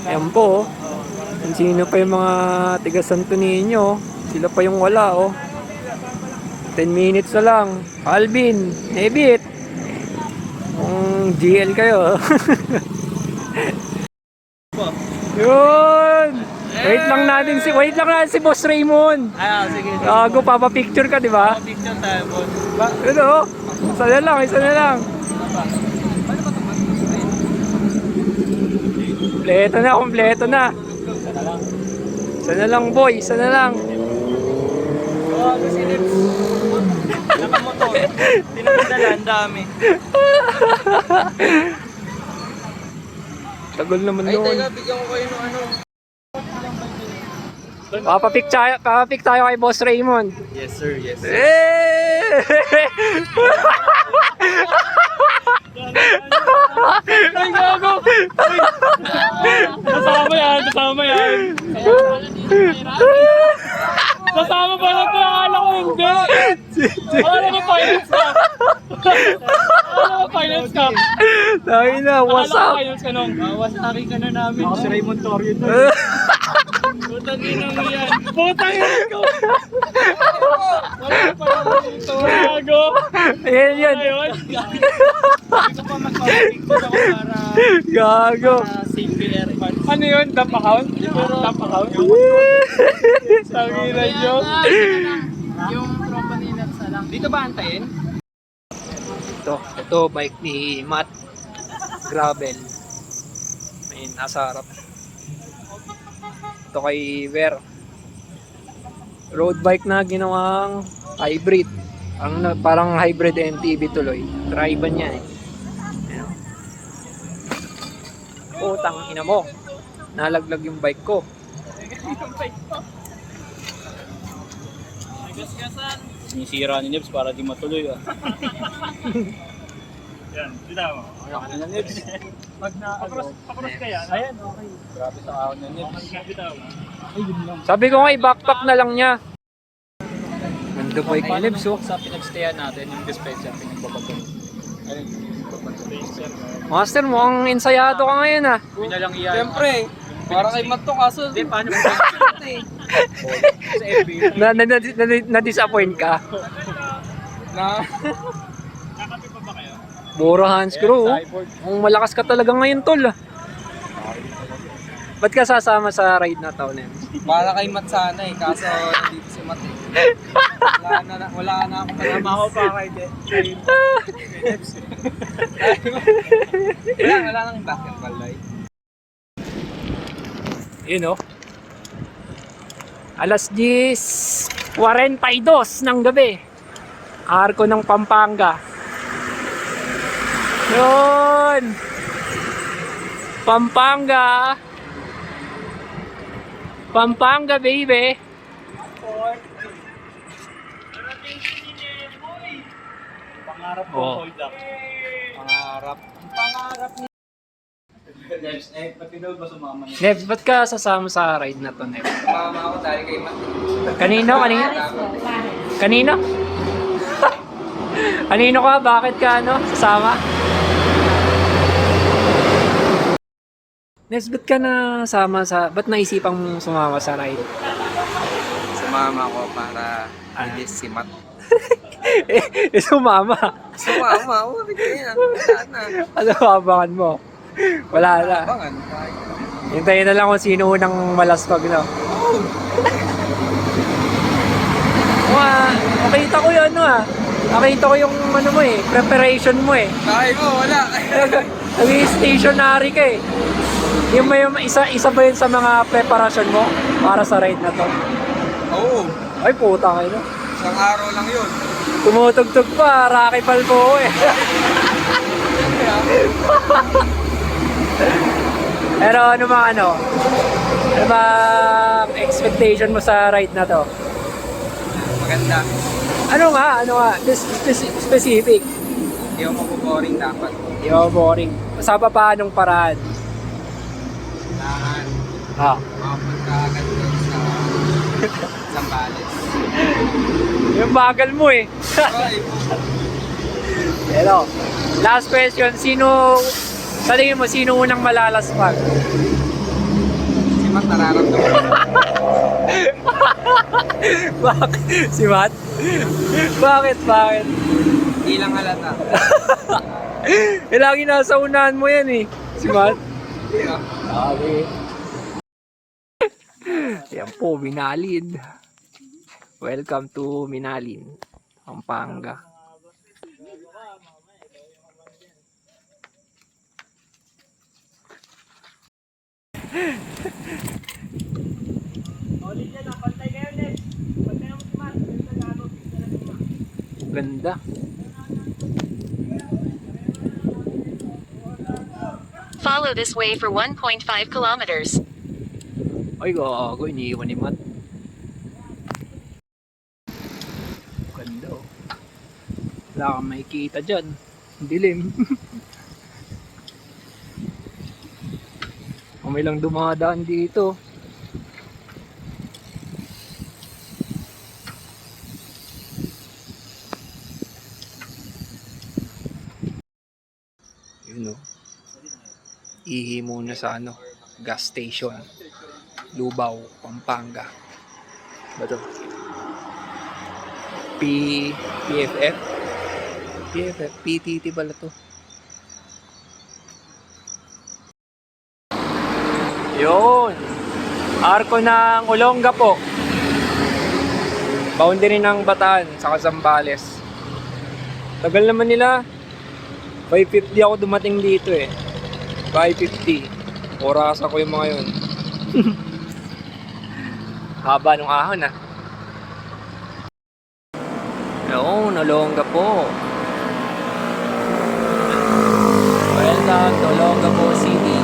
Ayan po, oh. Kung sino pa yung mga tiga Santo Niño, sila pa yung wala, oh. 10 minutes na lang. Alvin, Nebit. GL kayo. Yun! Wait lang natin si Boss Raymond. Sige. Gago, papapicture ka, di ba? Picture tayo, boss. Ano? Isa na lang. Kompleto na. Isa na lang, boy. Isa na lang. Si Lips. Nakamotor. Tinagdala, ang dami. Tagal naman Ay, yun. teka, bigyan ko kayo ng ano. Papapic tayo kay Boss Raymond. Yes, sir. Yes, sir. Eh! Ay, gago! Kasama yan. Kasama ba na ito? Akala ko hindi. Akala ko finance ka. Dahil na, what's Akala ko up? finance ka nung. Wasaki ka na namin. Ako si Raymond Torrio to. Putang ina mo yan. Putang ina ko. Wala pa lang ito. Gago. Ayan yan. Ayun. Gusto ko magpapicture ako para Gago. save your funds. Ano yun? Dump account? Dump account? Tangina nyo. Yung tropa ni Nats lang. Dito ba antayin? Ito bike ni Matt. Gravel. Ayun, nasa harap. Ito kay Ver. Road bike na ginawang hybrid. Parang hybrid MTB tuloy. Drive-an yan eh. Ayan. Tang ina mo. Nalaglag yung bike ko. Sinisira ni Nibs para di matuloy ah. Yan, kita mo. Ano na Nibs? Pag na-cross ka yan. Ayan, okay. Grabe sa ahon na Nibs. Ay, yun lang. Sabi ko nga i-backpack na lang niya. Ganda bike ni Nibs oh. Sa pinagstayan natin, yung dispenser, pinagbabago. Ayun, dispenser. Master mo, ang ensayado ka ngayon ah. Yun na lang iyan. Siyempre, para kay Matt to kaso. Hindi, paano mo sa FB? Na-disappoint ka. Na. Boro hands crew. Oh. Cyborg. Ang malakas ka talaga ngayon tol ah. Ba't ka sasama sa ride na taon na yun? Para kay Matt sana eh, kaso dito si Matt eh. Wala na ako Tama ko pa kay Nibs. wala nang basketball light. Yun oh. Alas 10:42 ng gabi. Arko ng Pampanga. Yun. Pampanga baby. Pangarap ko, Oh. hold up. Pangarap ni Nibs, pati daw ba sumama niya? Nebs, ba't ka sasama sa ride na to, Nebs? mama ko dahil kay Matt. Kanino? Kanino? Kanino ka? Bakit ka sasama? Nebs, ba't ka ba't naisipang sumama sa ride? Sumama ko para alis si Matt. Sumama. Sumama? Oo, bigyan. Wala na. Ano abangan mo? Wala na. Abangan. Hintayin na lang kung sino unang malaspag, no? Nakita ko yun, Nakita ko yung mo preparation mo eh. Tayo mo, wala. Nag-stationary ka eh. Yung may isa ba yun sa mga preparasyon mo para sa ride na to? Oo. Ay puta kayo, no? Isang araw lang yun. Tumutugtog pa, Rocky Balboa eh. Pero ano ba expectation mo sa ride na to? Maganda. Ano nga? Specific. Hindi ako mabuboring dapat. Di ba boring? Sa paanong paraan? Lahan. Makapunta agad doon sa Zambales. Yung bagal mo eh. Ay, Pero, last question, sa tingin mo, sino unang malalaspag? Matt, nararamdaman ko. Bakit? Si Matt? Bakit? Bakit? Hindi lang halata. Lagi nasa unahan mo yan eh. Si Matt? Okay. Yan po, Minalin. Welcome to Minalin, Pampanga. Ganda. Follow this way for 1.5 kilometers. Ay, gago, iniiwan ni Matt. Ganda oh. Wala kang makikita dyan. Dilim. Kung may lang dumadaan dito. Yun oh. Ihi muna sa gas station. Lubao, Pampanga. Ba to? PFF? PFF? PTT pala to. Yun! Arko ng Olonga po. Boundary ng Bataan, saka Zambales. Tagal naman nila. 5:50 ako dumating dito eh. 5:50. Oras ako yung mga yun. Haba nung ahon ah. Yun, Olonga po. Welcome to Olonga po City.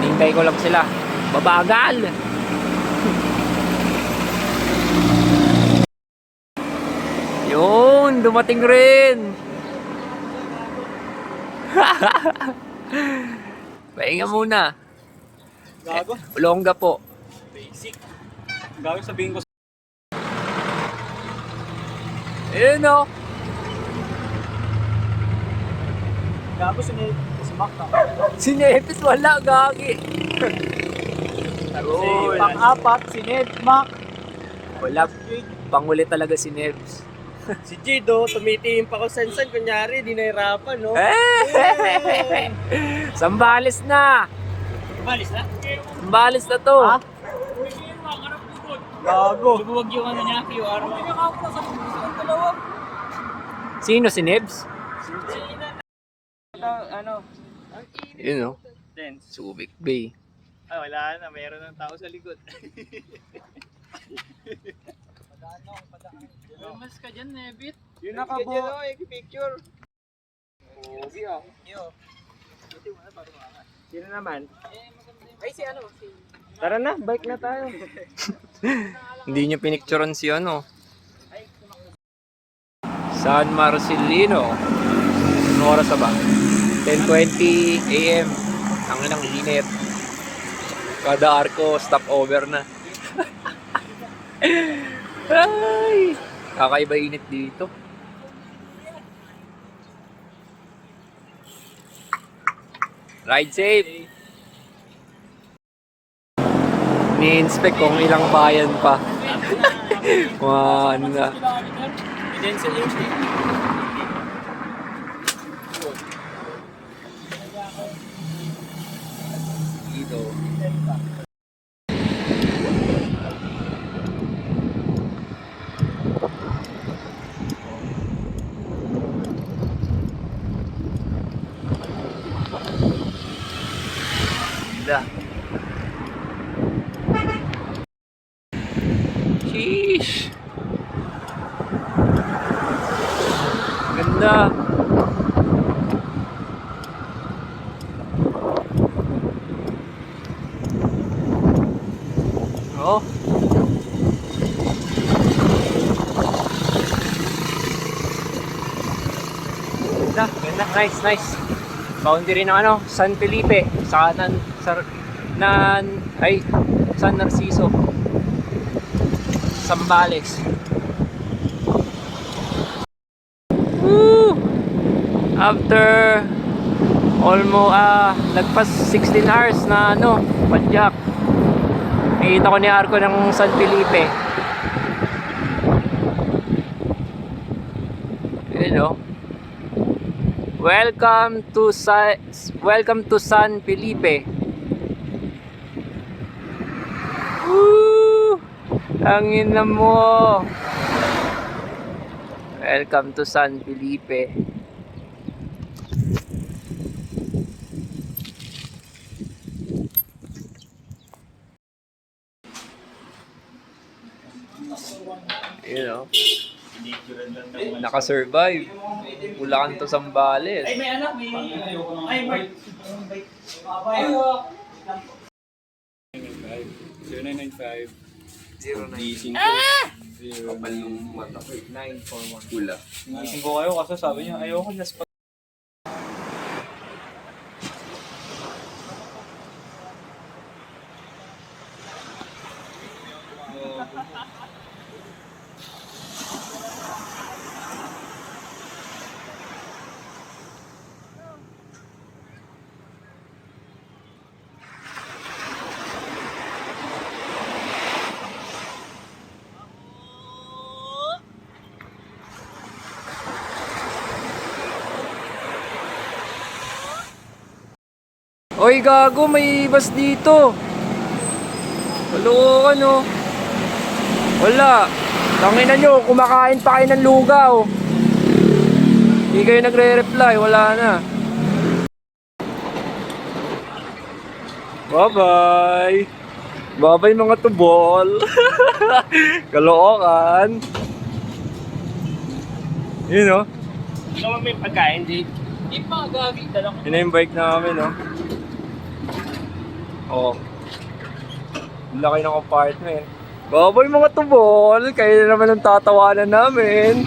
Hintay ko lang sila. Babagal! Yun, dumating rin. Pahinga muna. Gago. Olonga po. Basic. Gago sabihin ko. Ayun o. Gago sumak ka. Sinepit wala, gagi. Si pang-apat, si Ned, Mac. Wala. Panguli talaga si Nebs. Si Jido, tumitingin pa ko sensan. Kunyari, di nahirapan, no? Sambales na. Balis na? Sambales na to. Ha? Gago. Lubuwag yung niya, QR mo. Sino si Nebs? Ano? Yun o. Tense. Subic Bay. Ah, wala na. Mayroon ng tao sa likod. Mas ka dyan, Nebit. Yun nakabo. Picture. Obi ah. Sino naman? Ay, si ano? Si... Tara na, bike na tayo. Hindi niyo pinicturean si San Marcelino. Anong oras na ba? 10:20 AM. Ang inang init. Kada arko, stopover na. Ay! Kakaiba init dito. Ride safe! Ni-inspect kung ilang bayan pa. Mga ano na. Denzel yung Dito. Ganda. Sheesh. Ganda. Oh. Ganda, ganda. Nice, nice. Boundary ng San Felipe, sa San Narciso, Zambales. Woo! After Almost, lagpas 16 hours na ano, padyak. Nakita ko ni Arco ng San Felipe. You know. Welcome to San Felipe. Woo! Angin na mo. Welcome to San Felipe. You know, nakasurvive. Bulacan to Zambales. Ay, may anak, may... Ay, Mark. 0995 095 Kapal yung mata ko. 941. Pula. Gising ko kayo kasi sabi niya, ayoko last pa. Oy, gago, may bus dito. Hello, ano? Wala. Tanginan nyo, kumakain pa kayo ng lugaw. Hindi kayo nagre-reply, wala na. Bye-bye. Bye-bye mga tubol. Kalookan. You know? Ito naman may pagkain, di pa gabi, dalawang. Yun na yung bike namin, no? Oo. Ang laki ng apartment. Baboy mga tubol, kayo na naman ang tatawanan namin.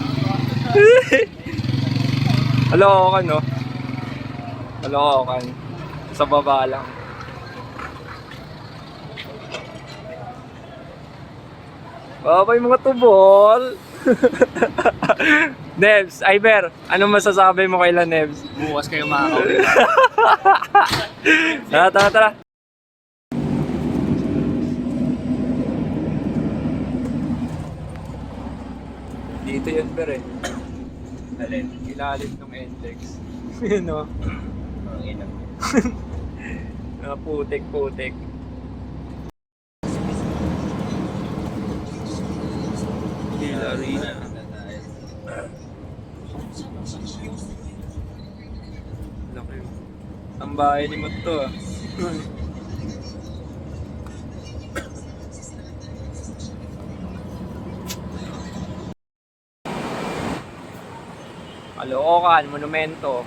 Halokan, no? Halokan. Sa baba lang. Baboy mga tubol. Nebs, Iber, anong masasabi mo kay Nebs? Bukas kayo makakawin. Tara. Dito yun, Ber, eh. Alin? Ilalim ng Endex. Yun, no? Ang ina. Putik. Arena. Laki. Ang bahay ni Mat to, ah. Caloocan, monumento.